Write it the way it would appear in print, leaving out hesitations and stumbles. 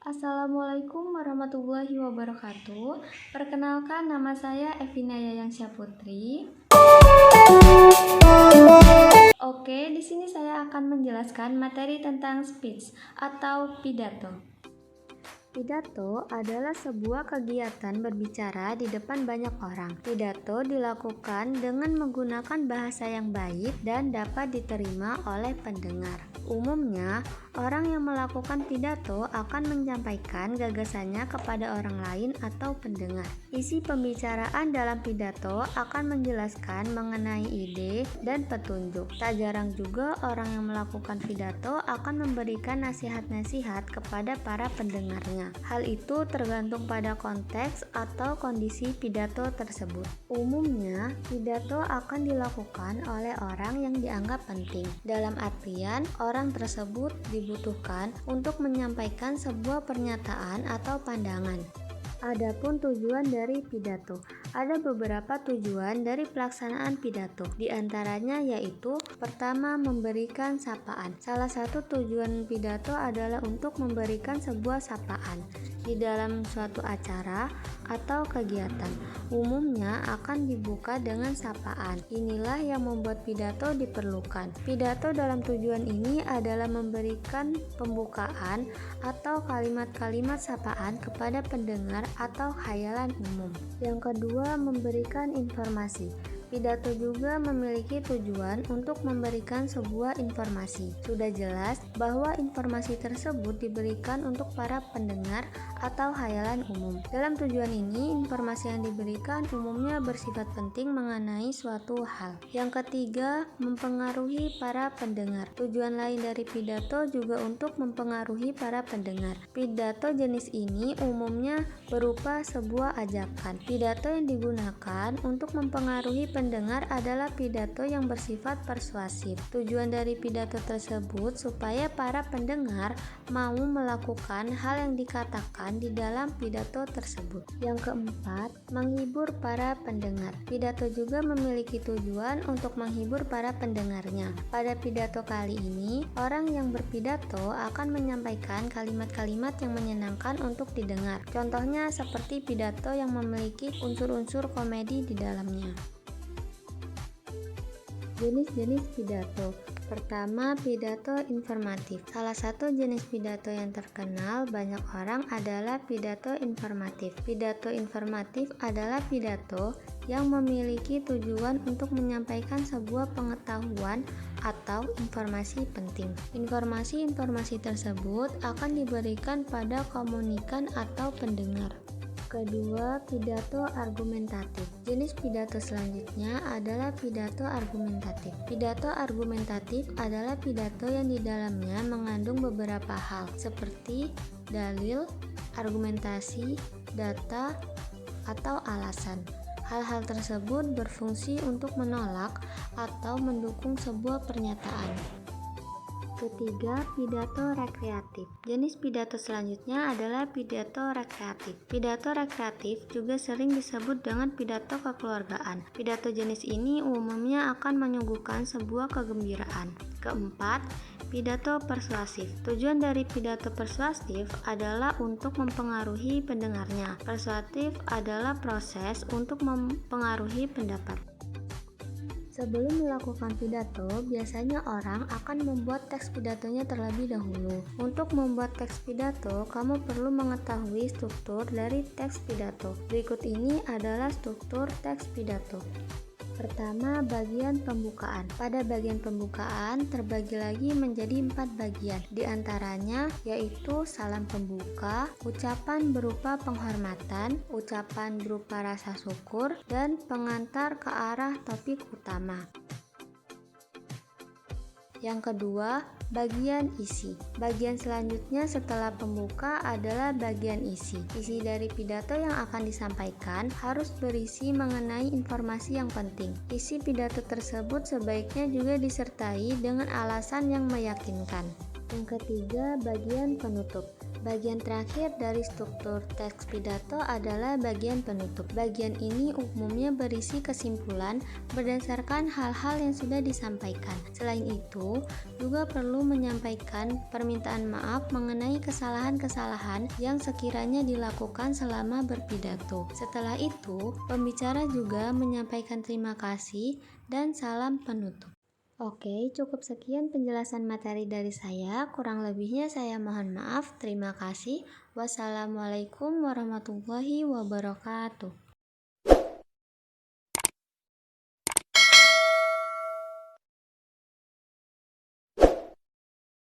Assalamualaikum warahmatullahi wabarakatuh. Perkenalkan, nama saya Evina Yayangsyah Putri. Oke, di sini saya akan menjelaskan materi tentang speech atau pidato. Pidato adalah sebuah kegiatan berbicara di depan banyak orang. Pidato dilakukan dengan menggunakan bahasa yang baik dan dapat diterima oleh pendengar. Umumnya, orang yang melakukan pidato akan menyampaikan gagasannya kepada orang lain atau pendengar. Isi pembicaraan dalam pidato akan menjelaskan mengenai ide dan petunjuk. Tak jarang juga orang yang melakukan pidato akan memberikan nasihat-nasihat kepada para pendengarnya. Hal itu tergantung pada konteks atau kondisi pidato tersebut. Umumnya, pidato akan dilakukan oleh orang yang dianggap penting. Dalam artian, orang tersebut dibutuhkan untuk menyampaikan sebuah pernyataan atau pandangan. Adapun tujuan dari pidato, ada beberapa tujuan dari pelaksanaan pidato. Di antaranya yaitu pertama, memberikan sapaan. Salah satu tujuan pidato adalah untuk memberikan sebuah sapaan di dalam suatu acara atau kegiatan. Umumnya akan dibuka dengan sapaan. Inilah yang membuat pidato diperlukan. Pidato dalam tujuan ini adalah memberikan pembukaan atau kalimat-kalimat sapaan kepada pendengar atau khayalan umum. Yang kedua, memberikan informasi. Pidato juga memiliki tujuan untuk memberikan sebuah informasi. Sudah jelas bahwa informasi tersebut diberikan untuk para pendengar atau khayalan umum. Dalam tujuan ini, informasi yang diberikan umumnya bersifat penting mengenai suatu hal. Yang ketiga, mempengaruhi para pendengar. Tujuan lain dari pidato juga untuk mempengaruhi para pendengar. Pidato jenis ini umumnya berupa sebuah ajakan. Pidato yang digunakan untuk mempengaruhi pendengar adalah pidato yang bersifat persuasif. Tujuan dari pidato tersebut supaya para pendengar mau melakukan hal yang dikatakan di dalam pidato tersebut. Yang keempat, menghibur para pendengar. Pidato juga memiliki tujuan untuk menghibur para pendengarnya. Pada pidato kali ini, orang yang berpidato akan menyampaikan kalimat-kalimat yang menyenangkan untuk didengar. Contohnya seperti pidato yang memiliki unsur-unsur komedi di dalamnya. Jenis-jenis pidato. Pertama, pidato informatif. Salah satu jenis pidato yang terkenal banyak orang adalah pidato informatif. Pidato informatif adalah pidato yang memiliki tujuan untuk menyampaikan sebuah pengetahuan atau informasi penting. Informasi-informasi tersebut akan diberikan pada komunikan atau pendengar. Kedua, pidato argumentatif. Jenis pidato selanjutnya adalah pidato argumentatif. Pidato argumentatif adalah pidato yang di dalamnya mengandung beberapa hal seperti dalil, argumentasi, data, atau alasan. Hal-hal tersebut berfungsi untuk menolak atau mendukung sebuah pernyataan. Ketiga, pidato rekreatif. Jenis pidato selanjutnya adalah pidato rekreatif. Pidato rekreatif juga sering disebut dengan pidato kekeluargaan. Pidato jenis ini umumnya akan menyuguhkan sebuah kegembiraan. Keempat, pidato persuasif. Tujuan dari pidato persuasif adalah untuk mempengaruhi pendengarnya. Persuasif adalah proses untuk mempengaruhi pendapat. Sebelum melakukan pidato, biasanya orang akan membuat teks pidatonya terlebih dahulu. Untuk membuat teks pidato, kamu perlu mengetahui struktur dari teks pidato. Berikut ini adalah struktur teks pidato. Pertama, bagian pembukaan. Pada bagian pembukaan terbagi lagi menjadi 4 bagian. Di antaranya yaitu salam pembuka, ucapan berupa penghormatan, ucapan berupa rasa syukur, dan pengantar ke arah topik utama. Yang kedua, bagian isi. Bagian selanjutnya setelah pembuka adalah bagian isi. Isi dari pidato yang akan disampaikan harus berisi mengenai informasi yang penting. Isi pidato tersebut sebaiknya juga disertai dengan alasan yang meyakinkan. Yang ketiga, bagian penutup. Bagian terakhir dari struktur teks pidato adalah bagian penutup. Bagian ini umumnya berisi kesimpulan berdasarkan hal-hal yang sudah disampaikan. Selain itu, juga perlu menyampaikan permintaan maaf mengenai kesalahan-kesalahan yang sekiranya dilakukan selama berpidato. Setelah itu, pembicara juga menyampaikan terima kasih dan salam penutup. Oke, cukup sekian penjelasan materi dari saya. Kurang lebihnya saya mohon maaf. Terima kasih. Wassalamualaikum warahmatullahi wabarakatuh.